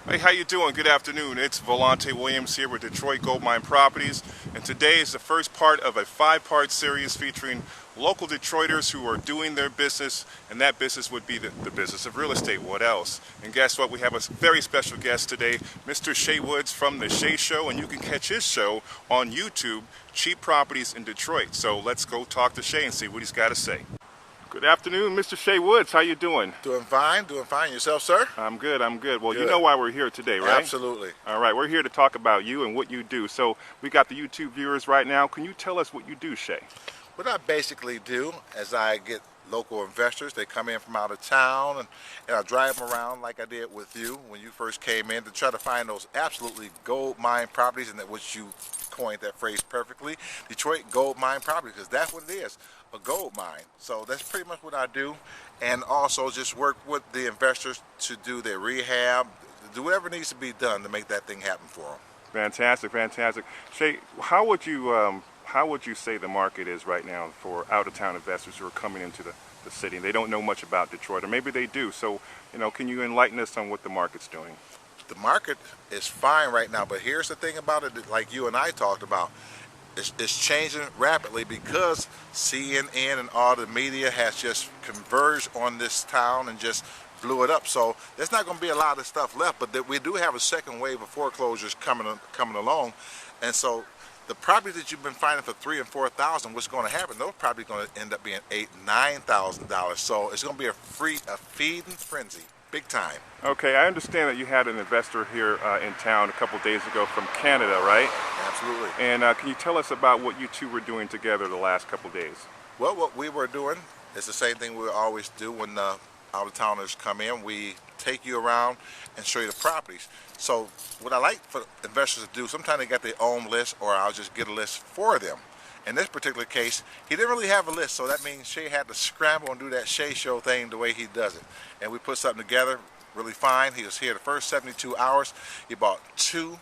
Hey, how you doing? Good afternoon. It's Volonte Williams here with Detroit Goldmine Properties, and today is the first part of a five-part series featuring local Detroiters who are doing their business, and that business would be the business of real estate. What else? And guess what? We have a very special guest today, Mr. Shea Woods from the Shea Show, and you can catch his show on YouTube, Cheap Properties in Detroit. So let's go talk to Shea and see what he's got to say. Good afternoon, Mr. Shea Woods. How you doing? Doing fine, doing fine. Yourself, sir? I'm good. Well, Good. you know why we're here today, right? Absolutely. All right, we're here to talk about you and what you do. So we got the YouTube viewers right now. Can you tell us what you do, Shea? What I basically do is I get local investors. They come in from out of town, and I drive them around like I did with you when you first came in to try to find those absolutely gold mine properties, and that which you coined that phrase perfectly, Detroit gold mine property, because that's what it is, a gold mine. So that's pretty much what I do, and also just work with the investors to do their rehab, do whatever needs to be done to make that thing happen for them. Fantastic, fantastic. Shea, how would you say the market is right now for out-of-town investors who are coming into the city and they don't know much about Detroit, or maybe they do? So, can you enlighten us on what the market's doing? The market is fine right now, but here's the thing about it, like you and I talked about, it's changing rapidly because CNN and all the media has just converged on this town and just blew it up. So there's not going to be a lot of stuff left, but we do have a second wave of foreclosures coming along, and so the property that you've been finding for $3,000 and $4,000, what's going to happen? Those probably going to end up being $8,000, $9,000. So it's going to be a feeding frenzy. Big time. Okay, I understand that you had an investor here in town a couple days ago from Canada, right? Absolutely. And can you tell us about what you two were doing together the last couple days? Well, what we were doing is the same thing we always do when out-of-towners come in. We take you around and show you the properties. So what I like for investors to do, sometimes they got their own list, or I'll just get a list for them. In this particular case, he didn't really have a list, so that means Shea had to scramble and do that Shea Show thing the way he does it. And we put something together really fine. He was here the first 72 hours. He bought 2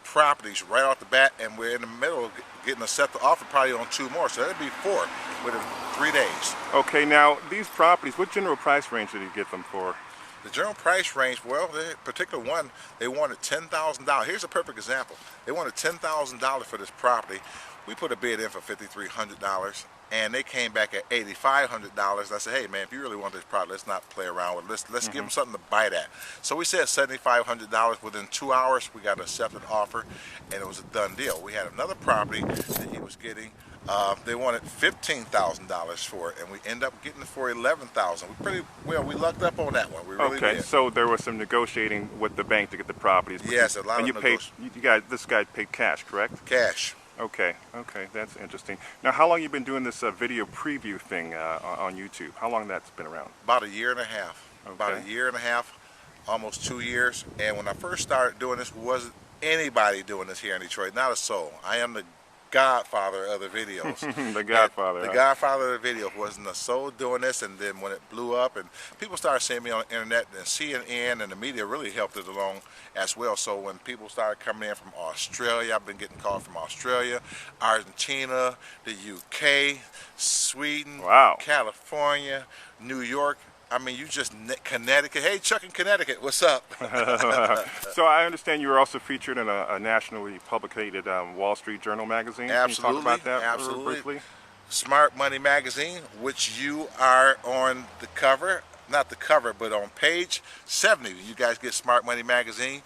properties right off the bat, and we're in the middle of getting a set to offer probably on 2 more, so that'd be 4 within 3 days. Okay, now these properties, what general price range did you get them for? The general price range, well, the particular one, they wanted $10,000. Here's a perfect example. They wanted $10,000 for this property. We put a bid in for $5,300, and they came back at $8,500. I said, hey man, if you really want this property, let's not play around with it. Let's give them something to bite at. So we said $7,500. Within 2 hours, we got an accepted offer, and it was a done deal. We had another property that he was getting. They wanted $15,000 for it, and we ended up getting it for $11,000. We lucked up on that one. We really okay, did. so there was some negotiating with the bank to get the properties. Yes, a lot and of this guy paid cash, correct? Cash. Okay, that's interesting. Now, how long you been doing this video preview thing on YouTube? How long that's been around? About a year and a half. Okay. About a year and a half, almost 2 years. And when I first started doing this, wasn't anybody doing this here in Detroit, not a soul. I am the godfather of the videos. The godfather. The godfather of the video. Wasn't a soul doing this, and then when it blew up and people started seeing me on the internet, and CNN and the media really helped it along as well. So when people started coming in from Australia, I've been getting called from Australia, Argentina, the UK, Sweden, wow, California, New York. I mean, you just Connecticut. Hey, Chuck in Connecticut, what's up? So I understand you were also featured in a nationally publicated Wall Street Journal magazine. Absolutely. Can you talk about that Absolutely. briefly? Smart Money magazine, which you are on the cover, not the cover, but on page 70. You guys get Smart Money magazine.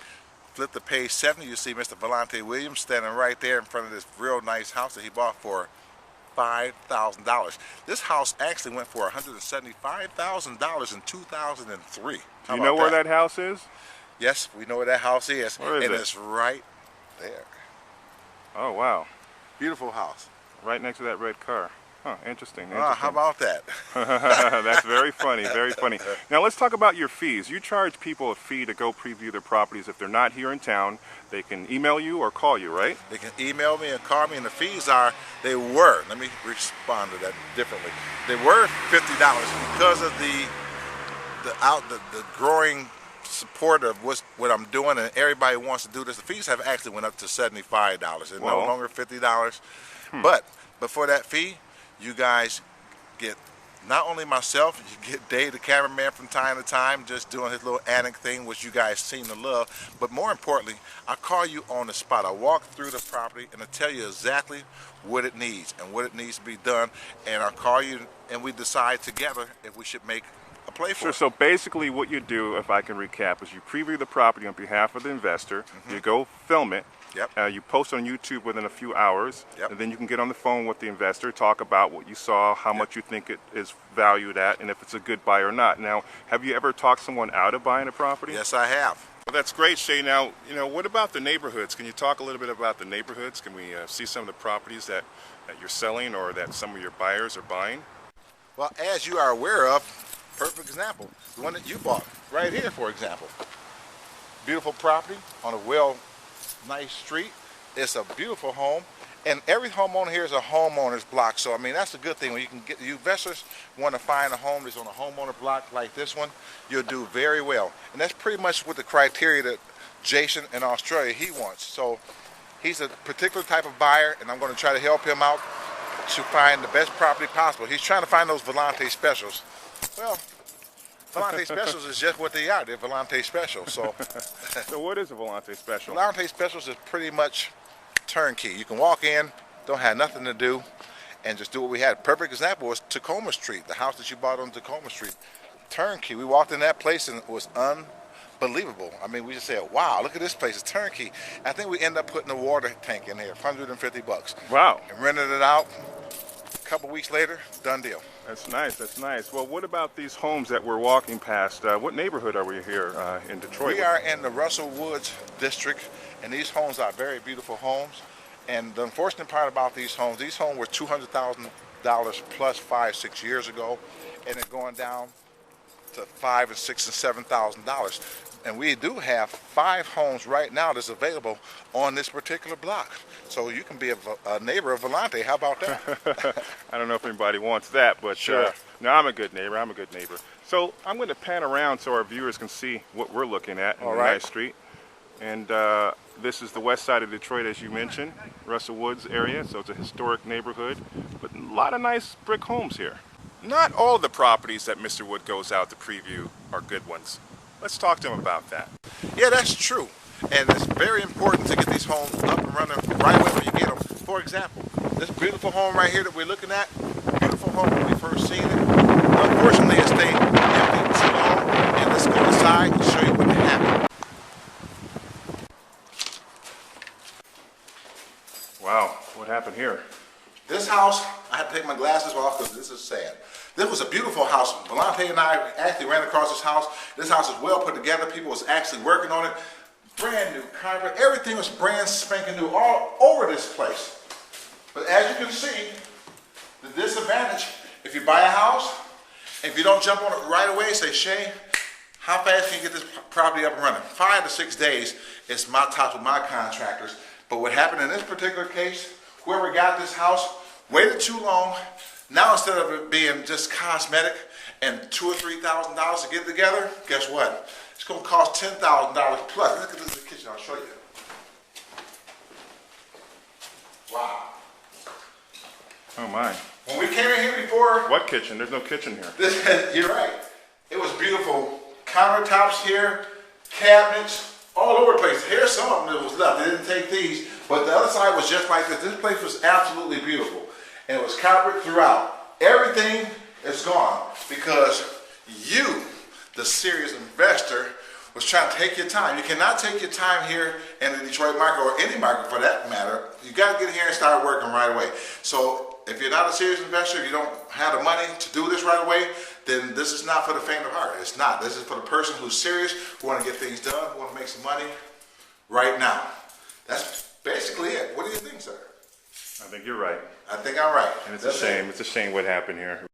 Flip to page 70, you see Mr. Volonte Williams standing right there in front of this real nice house that he bought for $5,000. This house actually went for $175,000 in 2003. Do you know where that house is? Yes, we know where that house is. Where is and it? It's right there. Oh, wow. Beautiful house. Right next to that red car. Huh, interesting. How about that? That's very funny, very funny. Now let's talk about your fees. You charge people a fee to go preview their properties. If they're not here in town, they can email you or call you, right? They can email me and call me, and the fees are, let me respond to that differently. They were $50 because of the growing support of what I'm doing, and everybody wants to do this. The fees have actually went up to $75. They're no longer $50. But for that fee, you guys get not only myself, you get Dave the cameraman from time to time just doing his little antic thing, which you guys seem to love, but more importantly, I call you on the spot. I walk through the property and I tell you exactly what it needs and what it needs to be done, and I call you and we decide together if we should make a play for Sure. it. So basically what you do, if I can recap, is you preview the property on behalf of the investor, you go film it, Yep. you post on YouTube within a few hours, Yep. and then you can get on the phone with the investor, talk about what you saw, how much you think it is valued at, and if it's a good buy or not. Now, have you ever talked someone out of buying a property? Yes, I have. Well, that's great, Shea. Now, what about the neighborhoods? Can you talk a little bit about the neighborhoods? Can we see some of the properties that you're selling or that some of your buyers are buying? Well, as you are aware of, perfect example, the one that you bought right here, for example. Beautiful property on a nice street. It's a beautiful home, and every homeowner here is a homeowner's block. So I mean, that's a good thing. When you can get, you investors want to find a home that's on a homeowner block like this one, you'll do very well. And that's pretty much what the criteria that Jason in Australia he wants. So he's a particular type of buyer, and I'm going to try to help him out to find the best property possible. He's trying to find those Volonte specials. Well, Volonte specials is just what they are. They're Volonte specials. So, So what is a Volonte special? Volonte specials is pretty much turnkey. You can walk in, don't have nothing to do, and just do what we had. Perfect example was Tacoma Street, the house that you bought on Tacoma Street. Turnkey. We walked in that place and it was unbelievable. I mean, we just said, wow, look at this place. It's turnkey. I think we ended up putting a water tank in here, $150. Wow. And rented it out. A couple weeks later, done deal. That's nice. That's nice. Well, what about these homes that we're walking past? What neighborhood are we here in Detroit? We are in the Shea Woods district, and these homes are very beautiful homes. And the unfortunate part about these homes were $200,000 plus 5-6 years ago, and they're going down to $5,000 and $6,000 and $7,000. And we do have 5 homes right now that's available on this particular block. So you can be a neighbor of Volonte. How about that? I don't know if anybody wants that, but Sure. No, I'm a good neighbor. I'm a good neighbor. So I'm going to pan around so our viewers can see what we're looking at in All the right. nice street. And this is the west side of Detroit, as you mentioned, Shea Woods area. So it's a historic neighborhood, but a lot of nice brick homes here. Not all the properties that Mr. Wood goes out to preview are good ones. Let's talk to him about that. Yeah, that's true. And it's very important to get these homes up and running right away when you get them. For example, this beautiful home right here that we're looking at, beautiful home when we first seen it. Unfortunately, it stayed empty too long. And let's go inside and show you what happened. Wow, what happened here? This house, I had to take my glasses off because this is sad. This was a beautiful house. Volonte and I actually ran across this house. This house is well put together. People was actually working on it. Brand new carpet. Everything was brand spanking new all over this place. But as you can see, the disadvantage, if you buy a house, if you don't jump on it right away, say, Shea, how fast can you get this property up and running? 5 to 6 days is my top with my contractors. But what happened in this particular case, whoever got this house waited too long. Now instead of it being just cosmetic and $2,000 or $3,000 to get it together, guess what? It's going to cost $10,000 plus. Look at this kitchen. I'll show you. Wow. Oh my. When we came in here before, What kitchen? There's no kitchen here. you're right. It was beautiful. Countertops here, cabinets, all over the place. Here's some of them that was left. They didn't take these, but the other side was just like this. This place was absolutely beautiful. And it was carpet throughout. Everything is gone because you, the serious investor, was trying to take your time. You cannot take your time here in the Detroit market, or any market for that matter. You got to get here and start working right away. So if you're not a serious investor, if you don't have the money to do this right away, then this is not for the faint of heart. It's not. This is for the person who's serious, who want to get things done, who want to make some money right now. That's basically it. What do you think, sir? I think you're right. I think I'm right. And it's a shame. It's a shame what happened here.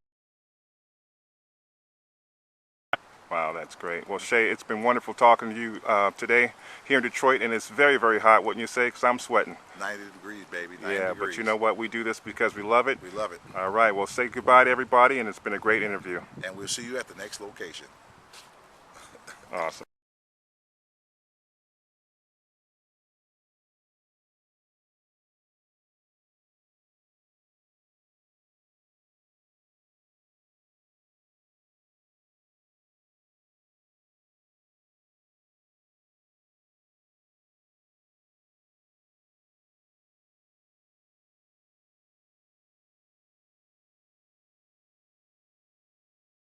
Wow, that's great. Well, Shea, it's been wonderful talking to you today here in Detroit, and it's very, very hot, wouldn't you say? Because I'm sweating. 90 degrees, baby. 90 Yeah, degrees. but you know what? We do this because we love it. We love it. All right. Well, say goodbye to everybody, and it's been a great interview. And we'll see you at the next location. Awesome.